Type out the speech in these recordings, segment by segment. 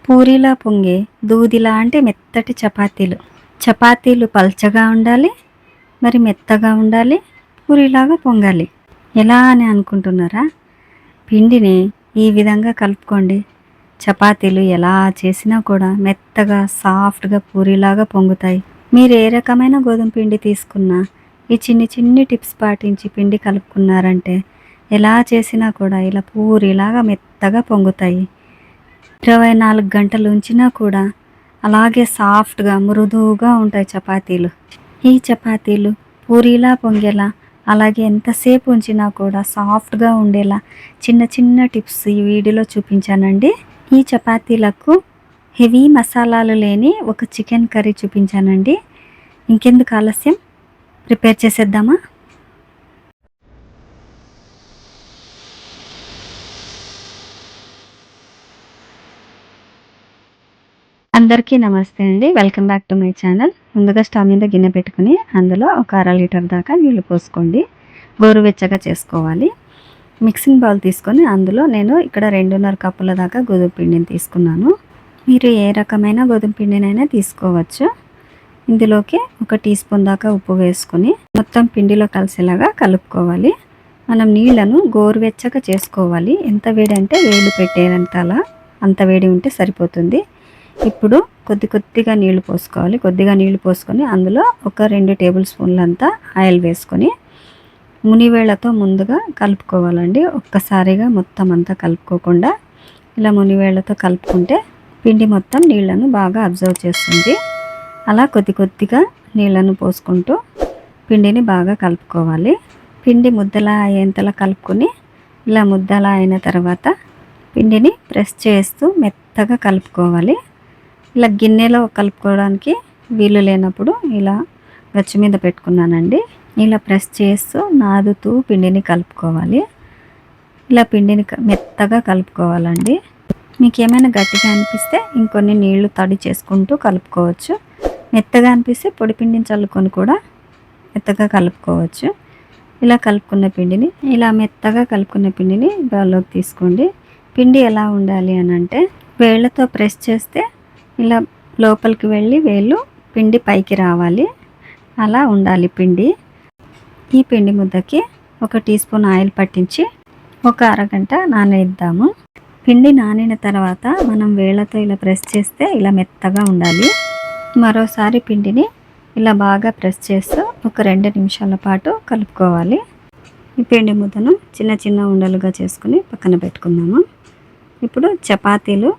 పూరిలా పొంగే దూదిలాంటి మెత్తటి చపాతీలు. చపాతీలు పల్చగా ఉండాలి, మరి మెత్తగా ఉండాలి, పూరిలాగా పొంగాలి. ఎలా అని అనుకుంటున్నారా? పిండిని ఈ విధంగా కలుపుకోండి. చపాతీలు ఎలా చేసినా కూడా మెత్తగా సాఫ్ట్గా పూరిలాగా పొంగుతాయి. మీరు ఏ రకమైన గోధుమ పిండి తీసుకున్నా ఈ చిన్ని చిన్ని టిప్స్ పాటించి పిండి కలుపుకున్నారంటే ఎలా చేసినా కూడా ఇలా పూరిలాగా మెత్తగా పొంగుతాయి. 24 గంటలు ఉంచినా కూడా అలాగే సాఫ్ట్గా మృదువుగా ఉంటాయి చపాతీలు. ఈ చపాతీలు పూరీలా పొంగేలా, అలాగే ఎంతసేపు ఉంచినా కూడా సాఫ్ట్గా ఉండేలా చిన్న చిన్న టిప్స్ ఈ వీడియోలో చూపించానండి. ఈ చపాతీలకు హెవీ మసాలాలు లేని ఒక చికెన్ కర్రీ చూపించానండి. ఇంకెందుకు ఆలస్యం, ప్రిపేర్ చేసేద్దామా? అందరికీ నమస్తే అండి. Welcome back to my channel. ముందుగా స్టవ్ మీద గిన్నె పెట్టుకుని అందులో ఒక 1/2 లీటర్ దాకా నీళ్లు పోసుకోండి. గోరువెచ్చగా చేసుకోవాలి. మిక్సింగ్ బౌల్ తీసుకొని అందులో నేను ఇక్కడ 2.5 కప్పుల దాకా గోధుమ పిండిని తీసుకున్నాను. మీరు ఏ రకమైన గోధుమ పిండినైనా తీసుకోవచ్చు. ఇందులోకి 1 టీ స్పూన్ దాకా ఉప్పు వేసుకొని మొత్తం పిండిలో కలిసేలాగా కలుపుకోవాలి. మనం నీళ్లను గోరువెచ్చగా చేసుకోవాలి. ఎంత వేడి అంటే వేలు పెట్టేంతలా అంత వేడి ఉంటే సరిపోతుంది. ఇప్పుడు కొద్దిగా నీళ్లు పోసుకోవాలి. కొద్దిగా నీళ్లు పోసుకొని అందులో ఒక 2 టేబుల్ స్పూన్లంతా ఆయిల్ వేసుకొని మునివేళ్లతో ముందుగా కలుపుకోవాలండి. ఒక్కసారిగా మొత్తం అంతా కలుపుకోకుండా ఇలా మునివేళ్లతో కలుపుకుంటే పిండి మొత్తం నీళ్లను బాగా అబ్జర్వ్ చేస్తుంది. అలా కొద్దిగా నీళ్లను పోసుకుంటూ పిండిని బాగా కలుపుకోవాలి. పిండి ముద్దలా అయ్యేంతలా కలుపుకొని ఇలా ముద్దలా అయిన తర్వాత పిండిని ప్రెస్ చేస్తూ మెత్తగా కలుపుకోవాలి. ఇలా గిన్నెలో కలుపుకోవడానికి వీలు లేనప్పుడు ఇలా గచ్చు మీద పెట్టుకున్నానండి. ఇలా ప్రెస్ చేస్తూ నాదుతూ పిండిని కలుపుకోవాలి. ఇలా పిండిని మెత్తగా కలుపుకోవాలండి. మీకు ఏమైనా గట్టిగా అనిపిస్తే ఇంకొన్ని నీళ్లు తడి చేసుకుంటూ కలుపుకోవచ్చు. మెత్తగా అనిపిస్తే పొడి పిండిని చల్లుకొని కూడా మెత్తగా కలుపుకోవచ్చు. ఇలా కలుపుకున్న పిండిని ఇలా మెత్తగా కలుపుకున్న పిండిని బౌల్లోకి తీసుకోండి. పిండి ఎలా ఉండాలి అని అంటే వేళ్ళతో ప్రెస్ చేస్తే ఇలా లోపలికి వెళ్ళి వేళ్ళు పిండి పైకి రావాలి. అలా ఉండాలి పిండి. ఈ పిండి ముద్దకి 1 టీ స్పూన్ ఆయిల్ పట్టించి ఒక అరగంట నానేద్దాము. పిండి నానిన తర్వాత మనం వేళ్ళతో ఇలా ప్రెస్ చేస్తే ఇలా మెత్తగా ఉండాలి. మరోసారి పిండిని ఇలా బాగా ప్రెస్ చేస్తూ ఒక 2 నిమిషాల పాటు కలుపుకోవాలి. ఈ పిండి ముద్దను చిన్న చిన్న ఉండలుగా చేసుకుని పక్కన పెట్టుకుందాము. ఇప్పుడు చపాతీలు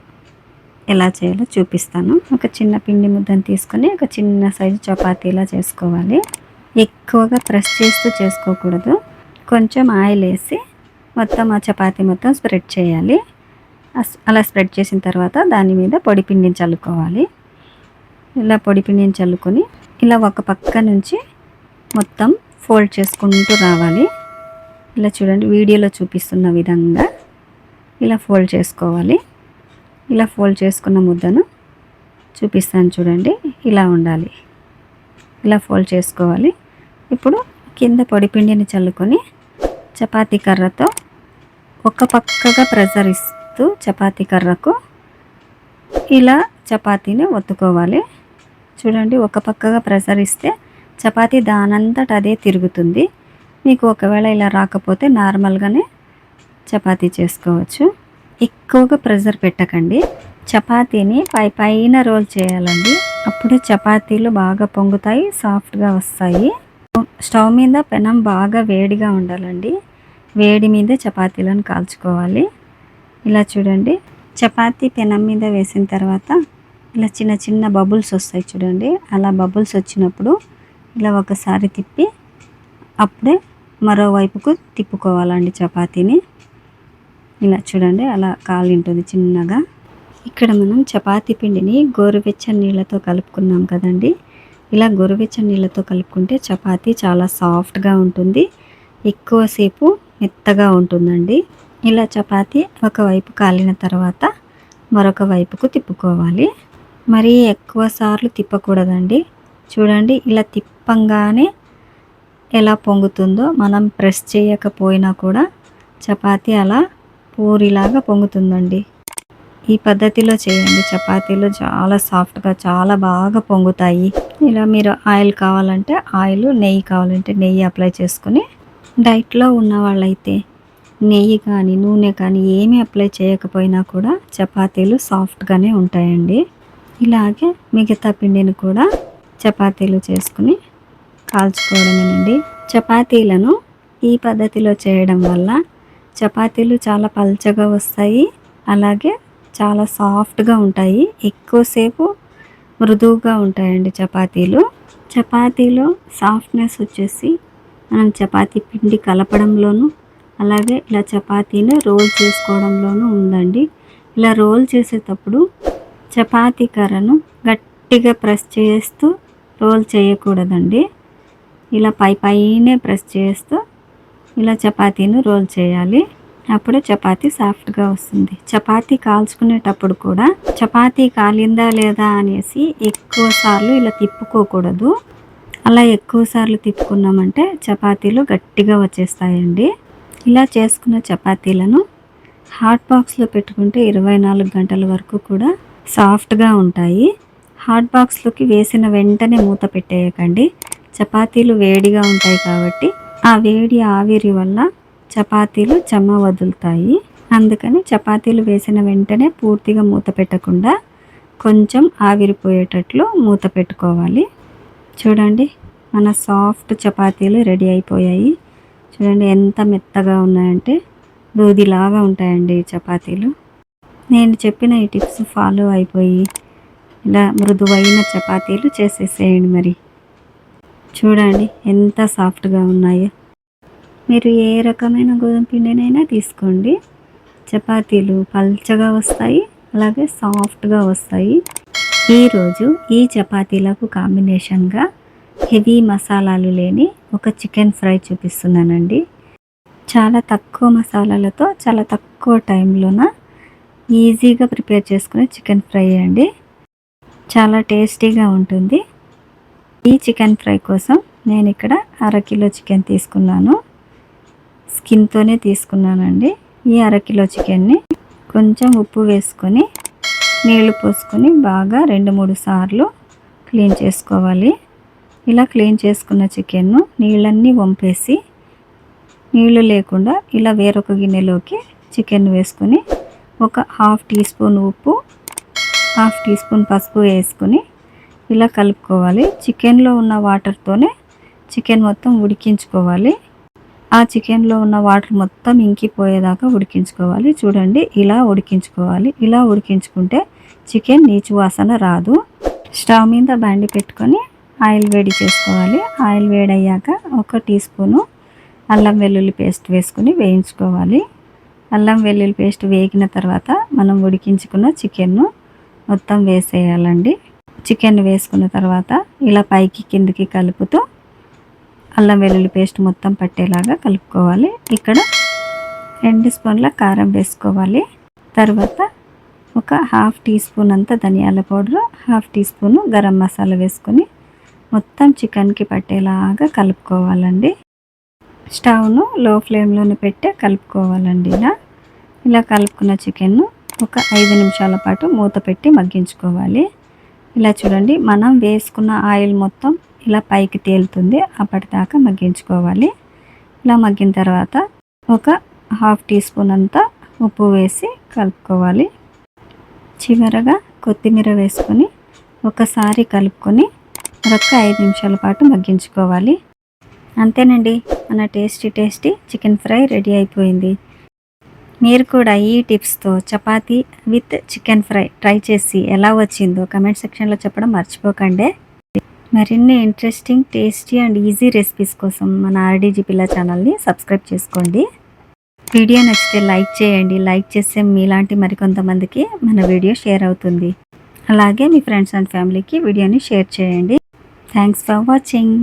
ఎలా చేయాలో చూపిస్తాను. ఒక చిన్న పిండి ముద్దను తీసుకొని ఒక చిన్న సైజు చపాతీలా చేసుకోవాలి. ఎక్కువగా ప్రెస్ చేస్తూ చేసుకోకూడదు. కొంచెం ఆయిల్ వేసి మొత్తం ఆ చపాతీ మొత్తం స్ప్రెడ్ చేయాలి. అలా స్ప్రెడ్ చేసిన తర్వాత దాని మీద పొడి పిండిని చల్లుకోవాలి. ఇలా పొడి పిండిని చల్లుకొని ఇలా ఒక పక్క నుంచి మొత్తం ఫోల్డ్ చేసుకుంటూ రావాలి. ఇలా చూడండి, వీడియోలో చూపిస్తున్న విధంగా ఇలా ఫోల్డ్ చేసుకోవాలి. ఇలా ఫోల్డ్ చేసుకున్న ముద్దను చూపిస్తాను చూడండి, ఇలా ఉండాలి. ఇలా ఫోల్డ్ చేసుకోవాలి. ఇప్పుడు కింద పొడి పిండిని చల్లుకొని చపాతీ కర్రతో ఒక పక్కగా ప్రెజర్ ఇస్తూ చపాతీ కర్రకు ఇలా చపాతీని ఒత్తుకోవాలి. చూడండి, ఒక పక్కగా ప్రెజర్ ఇస్తే చపాతీ దానంతట అదే తిరుగుతుంది. మీకు ఒకవేళ ఇలా రాకపోతే నార్మల్గానే చపాతీ చేసుకోవచ్చు. ఎక్కువగా ప్రెజర్ పెట్టకండి. చపాతీని పైన రోల్ చేయాలండి. అప్పుడే చపాతీలు బాగా పొంగుతాయి, సాఫ్ట్గా వస్తాయి. స్టవ్ మీద పెనం బాగా వేడిగా ఉండాలండి. వేడి మీద చపాతీలను కాల్చుకోవాలి. ఇలా చూడండి, చపాతీ పెనం మీద వేసిన తర్వాత ఇలా చిన్న చిన్న బబుల్స్ వస్తాయి చూడండి. అలా బబుల్స్ వచ్చినప్పుడు ఇలా ఒకసారి తిప్పి అప్పుడే మరోవైపుకు తిప్పుకోవాలండి చపాతీని. ఇలా చూడండి, అలా కాలింటుంది చిన్నగా. ఇక్కడ మనం చపాతీ పిండిని గోరువెచ్చని నీళ్ళతో కలుపుకున్నాం కదండి. ఇలా గోరువెచ్చని నీళ్ళతో కలుపుకుంటే చపాతీ చాలా సాఫ్ట్గా ఉంటుంది, ఎక్కువసేపు మెత్తగా ఉంటుందండి. ఇలా చపాతీ ఒకవైపు కాలిన తర్వాత మరొక వైపుకు తిప్పుకోవాలి. మరీ ఎక్కువ సార్లు తిప్పకూడదండి. చూడండి, ఇలా తిప్పంగానే ఎలా పొంగుతుందో, మనం ప్రెస్ చేయకపోయినా కూడా చపాతీ అలా పూరిలాగా పొంగుతుందండి. ఈ పద్ధతిలో చేయండి. చపాతీలు చాలా సాఫ్ట్గా చాలా బాగా పొంగుతాయి. ఇలా మీరు ఆయిల్ కావాలంటే ఆయిల్, నెయ్యి కావాలంటే నెయ్యి అప్లై చేసుకుని, డైట్లో ఉన్న వాళ్ళైతే నెయ్యి కానీ నూనె కానీ ఏమీ అప్లై చేయకపోయినా కూడా చపాతీలు సాఫ్ట్గానే ఉంటాయండి. ఇలాగే మిగతా పిండిని కూడా చపాతీలు చేసుకుని కాల్చుకోవడమేనండి. చపాతీలను ఈ పద్ధతిలో చేయడం వల్ల చపాతీలు చాలా పల్చగా వస్తాయి, అలాగే చాలా సాఫ్ట్గా ఉంటాయి, ఎక్కువసేపు మృదువుగా ఉంటాయండి చపాతీలు. చపాతీలో సాఫ్ట్నెస్ వచ్చేసి మనం చపాతీ పిండి కలపడంలోనూ, అలాగే ఇలా చపాతీని రోల్ చేసుకోవడంలోనూ ఉందండి. ఇలా రోల్ చేసేటప్పుడు చపాతీ కర్రను గట్టిగా ప్రెస్ చేస్తూ రోల్ చేయకూడదండి. ఇలా పైనే ప్రెస్ చేస్తూ ఇలా చపాతీని రోల్ చేయాలి. అప్పుడు చపాతీ సాఫ్ట్గా వస్తుంది. చపాతీ కాల్చుకునేటప్పుడు కూడా చపాతీ కాలిందా లేదా అనేసి ఎక్కువ సార్లు ఇలా తిప్పుకోకూడదు. అలా ఎక్కువ సార్లు తిప్పుకున్నామంటే చపాతీలు గట్టిగా వచ్చేస్తాయండి. ఇలా చేసుకున్న చపాతీలను హాట్ బాక్స్లో పెట్టుకుంటే 24 గంటల వరకు కూడా సాఫ్ట్గా ఉంటాయి. హాట్ బాక్స్లోకి వేసిన వెంటనే మూత పెట్టేయకండి. చపాతీలు వేడిగా ఉంటాయి కాబట్టి ఆ వేడి ఆవిరి వల్ల చపాతీలు చెమ్మ వదులుతాయి. అందుకని చపాతీలు వేసిన వెంటనే పూర్తిగా మూత పెట్టకుండా కొంచెం ఆవిరిపోయేటట్లు మూత పెట్టుకోవాలి. చూడండి, మన సాఫ్ట్ చపాతీలు రెడీ అయిపోయాయి. చూడండి ఎంత మెత్తగా ఉన్నాయంటే దూదిలాగా ఉంటాయండి ఈ చపాతీలు. నేను చెప్పిన ఈ టిప్స్ ఫాలో అయిపోయి ఇలా మృదువైన చపాతీలు చేసేసేయండి. మరి చూడండి ఎంత సాఫ్ట్గా ఉన్నాయో. మీరు ఏ రకమైన గోధుమ పిండినైనా తీసుకోండి, చపాతీలు పల్చగా వస్తాయి, అలాగే సాఫ్ట్గా వస్తాయి. ఈరోజు ఈ చపాతీలకు కాంబినేషన్గా హెవీ మసాలాలు లేని ఒక చికెన్ ఫ్రై చూపిస్తున్నానండి. చాలా తక్కువ మసాలాలతో చాలా తక్కువ టైంలోన ఈజీగా ప్రిపేర్ చేసుకునే చికెన్ ఫ్రై అండి. చాలా టేస్టీగా ఉంటుంది. ఈ చికెన్ ఫ్రై కోసం నేను ఇక్కడ 1/2 కిలో చికెన్ తీసుకున్నాను. స్కిన్తోనే తీసుకున్నానండి. ఈ 1/2 కిలో చికెన్ని కొంచెం ఉప్పు వేసుకొని నీళ్లు పోసుకొని బాగా 2-3 సార్లు క్లీన్ చేసుకోవాలి. ఇలా క్లీన్ చేసుకున్న చికెన్ను నీళ్ళన్నీ వంపేసి, నీళ్ళు లేకుండా ఇలా వేరొక గిన్నెలోకి చికెన్ వేసుకొని ఒక 1/2 టీ స్పూన్ ఉప్పు, 1/2 టీ స్పూన్ పసుపు వేసుకొని ఇలా కలుపుకోవాలి. చికెన్లో ఉన్న వాటర్తోనే చికెన్ మొత్తం ఉడికించుకోవాలి. ఆ చికెన్లో ఉన్న వాటర్ మొత్తం ఇంకిపోయేదాకా ఉడికించుకోవాలి. చూడండి, ఇలా ఉడికించుకోవాలి. ఇలా ఉడికించుకుంటే చికెన్ నీచు వాసన రాదు. స్టవ్ మీద బండి పెట్టుకొని ఆయిల్ వేడి చేసుకోవాలి. ఆయిల్ వేడయ్యాక 1 టీ స్పూను అల్లం వెల్లుల్లి పేస్ట్ వేసుకుని వేయించుకోవాలి. అల్లం వెల్లుల్లి పేస్ట్ వేగిన తర్వాత మనం ఉడికించుకున్న చికెన్ను మొత్తం వేసేయాలండి. చికెన్ వేసుకున్న తర్వాత ఇలా పైకి కిందికి కలుపుతూ అల్లం వెల్లుల్లి పేస్ట్ మొత్తం పట్టేలాగా కలుపుకోవాలి. ఇక్కడ 2 స్పూన్ల కారం వేసుకోవాలి. తర్వాత ఒక 1/2 టీ స్పూన్ అంత ధనియాల powder, 1/2 teaspoon garam masala వేసుకొని మొత్తం చికెన్కి పట్టేలాగా కలుపుకోవాలండి. స్టవ్ను లో ఫ్లేమ్లోనే పెట్టి కలుపుకోవాలండి. ఇలా కలుపుకున్న చికెన్ను ఒక 5 నిమిషాల పాటు మూత పెట్టి మగ్గించుకోవాలి. ఇలా చూడండి, మనం వేసుకున్న ఆయిల్ మొత్తం ఇలా పైకి తేలుతుంది, అప్పటిదాకా మగ్గించుకోవాలి. ఇలా మగ్గిన తర్వాత ఒక 1/2 టీ స్పూన్ అంతా ఉప్పు వేసి కలుపుకోవాలి. చివరగా కొత్తిమీర వేసుకొని ఒకసారి కలుపుకొని మరొక 5 నిమిషాల పాటు మగ్గించుకోవాలి. అంతేనండి, మన టేస్టీ చికెన్ ఫ్రై రెడీ అయిపోయింది. మీరు కూడా ఈ టిప్స్తో chapati with chicken fry try చేసి ఎలా వచ్చిందో కమెంట్ సెక్షన్లో చెప్పడం మర్చిపోకండి. మరిన్ని interesting, tasty and easy recipes కోసం మన ఆర్డీజీ పిల్ల ఛానల్ని సబ్స్క్రైబ్ చేసుకోండి. వీడియో నచ్చితే లైక్ చేయండి. లైక్ చేస్తే మీలాంటి మరికొంతమందికి మన వీడియో షేర్ అవుతుంది. అలాగే మీ ఫ్రెండ్స్ అండ్ ఫ్యామిలీకి వీడియోని షేర్ చేయండి. Thanks for watching.